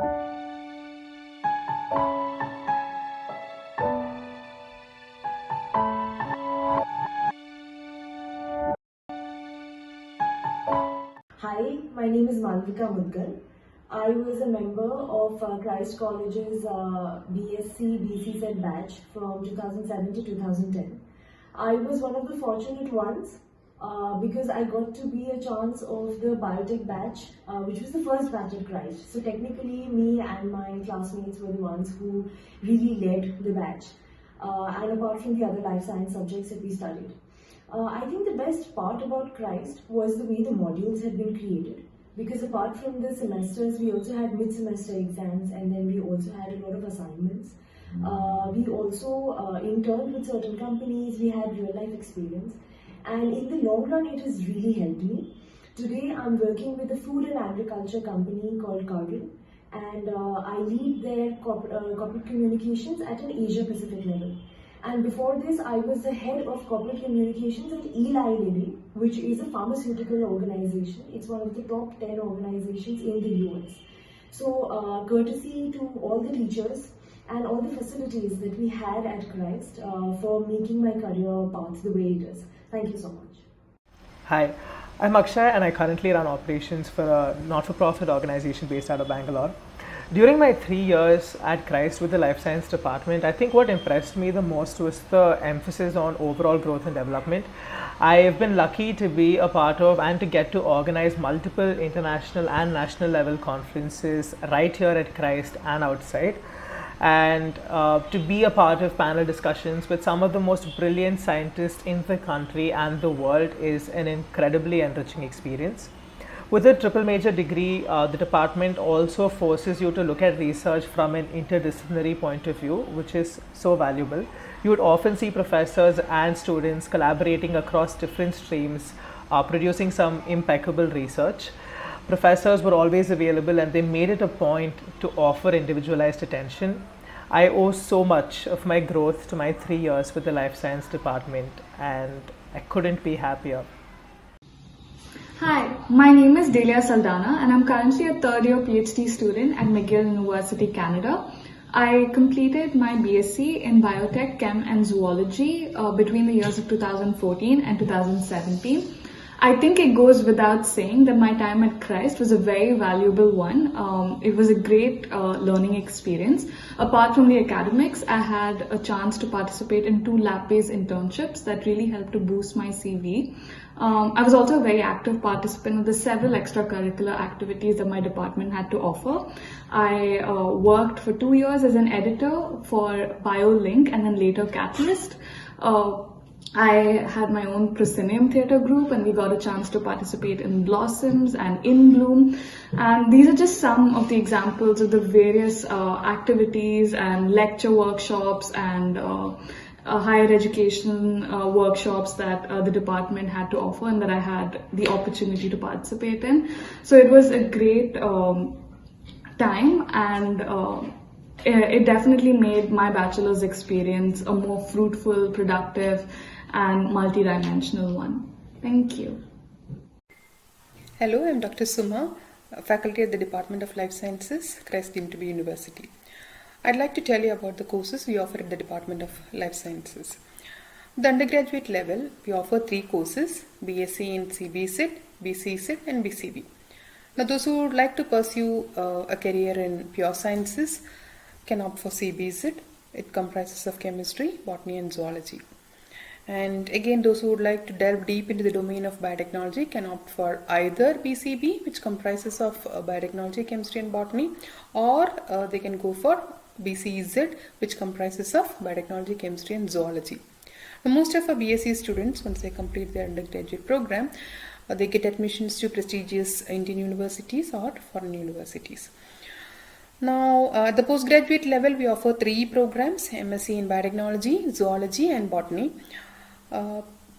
Hi, my name is Malvika Mudgal. I was a member of Christ College's BSc BCSET batch from 2007 to 2010. I was one of the fortunate ones because I got to be a chance of the biotech batch, which was the first batch at Christ. So technically, me and my classmates were the ones who really led the batch. And apart from the other life science subjects that we studied. I think the best part about Christ was the way the modules had been created. Because apart from the semesters, we also had mid-semester exams, and then we also had a lot of assignments. We also interned with certain companies, we had real-life experience. And in the long run, it has really helped me. Today, I'm working with a food and agriculture company called Cargill, and I lead their corporate communications at an Asia Pacific level. And before this, I was the head of corporate communications at Eli Lilly, which is a pharmaceutical organization. It's one of the top 10 organizations in the US. So, courtesy to all the teachers and all the facilities that we had at Christ for making my career path the way it is. Thank you so much. Hi, I'm Akshay and I currently run operations for a not-for-profit organization based out of Bangalore. During my 3 years at Christ with the Life Science Department, I think what impressed me the most was the emphasis on overall growth and development. I have been lucky to be a part of and to get to organize multiple international and national level conferences right here at Christ and outside, and to be a part of panel discussions with some of the most brilliant scientists in the country and the world is an incredibly enriching experience. With a triple major degree, the department also forces you to look at research from an interdisciplinary point of view, which is so valuable. You would often see professors and students collaborating across different streams, producing some impeccable research. Professors were always available and they made it a point to offer individualized attention. I owe so much of my growth to my 3 years with the Life Science Department, and I couldn't be happier. Hi, my name is Delia Saldana and I'm currently a third year PhD student at McGill University, Canada. I completed my BSc in Biotech, Chem and Zoology between the years of 2014 and 2017. I think it goes without saying that my time at Christ was a very valuable one. It was a great learning experience. Apart from the academics, I had a chance to participate in 2 lab-based internships that really helped to boost my CV. I was also a very active participant of the several extracurricular activities that my department had to offer. I worked for 2 years as an editor for BioLink and then later Catalyst. I had my own proscenium theatre group and we got a chance to participate in Blossoms and In Bloom. And these are just some of the examples of the various activities and lecture workshops and higher education workshops that the department had to offer and that I had the opportunity to participate in. So it was a great time, and it definitely made my bachelor's experience a more fruitful, productive and multidimensional one. Thank you. Hello, I'm Dr. Suma, faculty at the Department of Life Sciences, Christ Deemtobe University. I'd like to tell you about the courses we offer at the Department of Life Sciences. The undergraduate level, we offer 3 courses, BSc in CBSET, BCSET and BCB. Now those who would like to pursue a career in pure sciences can opt for CBSET. It comprises of chemistry, botany and zoology. And again, those who would like to delve deep into the domain of biotechnology can opt for either BCB, which comprises of biotechnology, chemistry and botany, or they can go for BCZ, which comprises of biotechnology, chemistry and zoology. Now, most of our BSc students, once they complete their undergraduate program, they get admissions to prestigious Indian universities or foreign universities. Now, at the postgraduate level, we offer 3 programs, MSc in biotechnology, zoology and botany.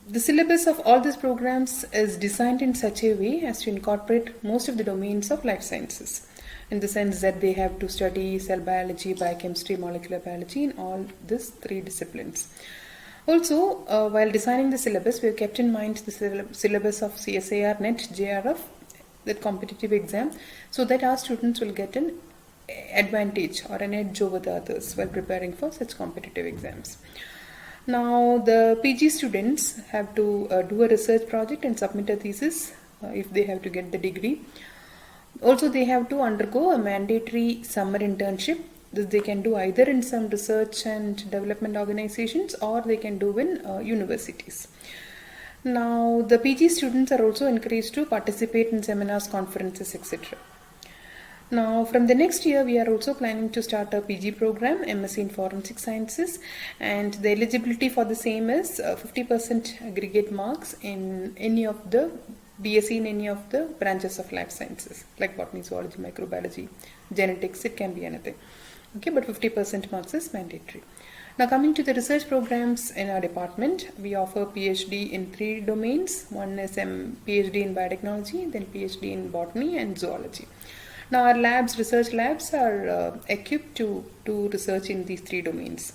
The syllabus of all these programs is designed in such a way as to incorporate most of the domains of life sciences, in the sense that they have to study cell biology, biochemistry, molecular biology in all these 3 disciplines. Also, while designing the syllabus, we have kept in mind the syllabus of CSIR, NET, JRF, that competitive exam, so that our students will get an advantage or an edge over the others while preparing for such competitive exams. Now, the PG students have to do a research project and submit a thesis if they have to get the degree. Also, they have to undergo a mandatory summer internship. This they can do either in some research and development organizations or they can do in universities. Now, the PG students are also encouraged to participate in seminars, conferences, etc. Now, from the next year, we are also planning to start a PG program, MSc in Forensic Sciences, and the eligibility for the same is 50% aggregate marks in any of the BSc in any of the branches of life sciences, like botany, zoology, microbiology, genetics, it can be anything. Okay, but 50% marks is mandatory. Now, coming to the research programs in our department, we offer PhD in 3 domains. One is PhD in biotechnology, then PhD in botany and zoology. Now, our labs, research labs are equipped to do research in these 3 domains.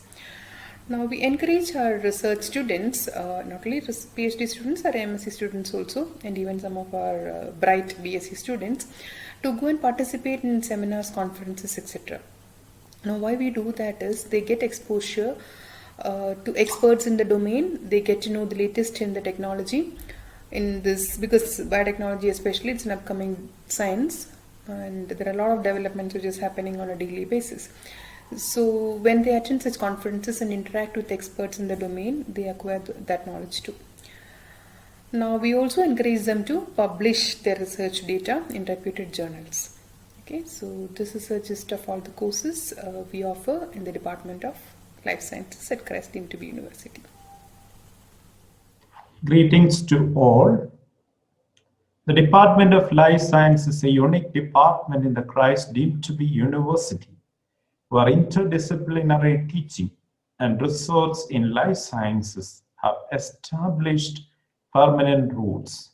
Now, we encourage our research students, not only PhD students, our MSc students also, and even some of our bright BSc students, to go and participate in seminars, conferences, etc. Now, why we do that is they get exposure to experts in the domain, they get to know the latest in the technology in this, because biotechnology especially, it's an upcoming science. And there are a lot of developments which is happening on a daily basis. So when they attend such conferences and interact with experts in the domain, they acquire that knowledge too. Now, we also encourage them to publish their research data in reputed journals. Okay, so this is a gist of all the courses we offer in the Department of Life Sciences at Christ Deemed to be University. Greetings to all. The Department of Life Science is a unique department in the Christ Deemed to be University, where interdisciplinary teaching and research in life sciences have established permanent roots.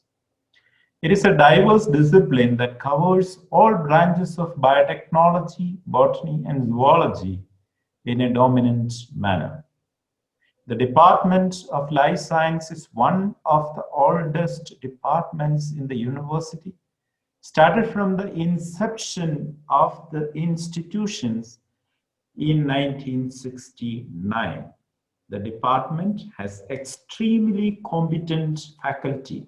It is a diverse discipline that covers all branches of biotechnology, botany, and zoology in a dominant manner. The Department of Life Science is one of the oldest departments in the university, started from the inception of the institutions in 1969. The department has extremely competent faculty,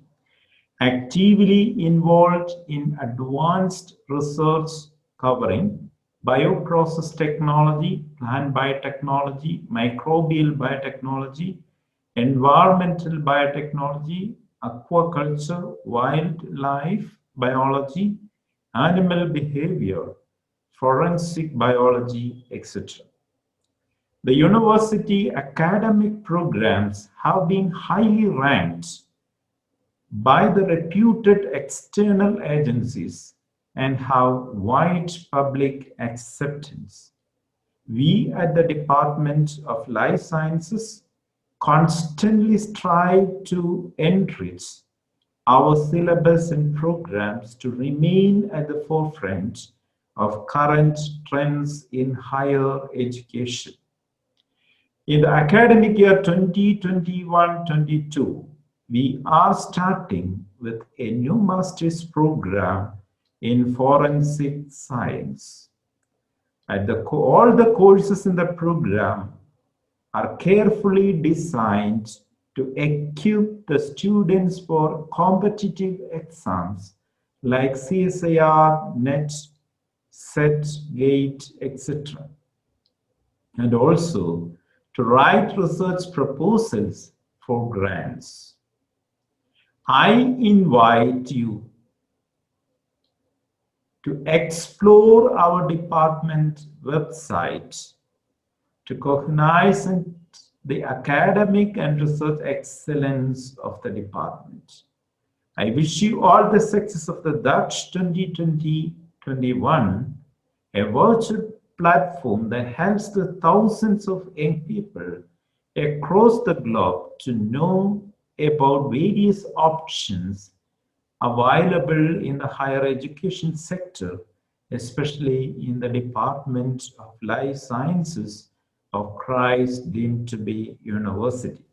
actively involved in advanced research covering bioprocess technology, plant biotechnology, microbial biotechnology, environmental biotechnology, aquaculture, wildlife biology, animal behavior, forensic biology, etc. The university academic programs have been highly ranked by the reputed external agencies and have wide public acceptance. We at the Department of Life Sciences constantly strive to enrich our syllabus and programs to remain at the forefront of current trends in higher education. In the academic year 2021-22, we are starting with a new master's program in forensic science. All the courses in the program are carefully designed to equip the students for competitive exams like CSIR, NET, SET, GATE, etc. And also to write research proposals for grants. I invite you to explore our department website to recognize the academic and research excellence of the department. I wish you all the success of the Dutch 2020-21, a virtual platform that helps the thousands of young people across the globe to know about various options available in the higher education sector, especially in the Department of Life Sciences of Christ Deemed to be University.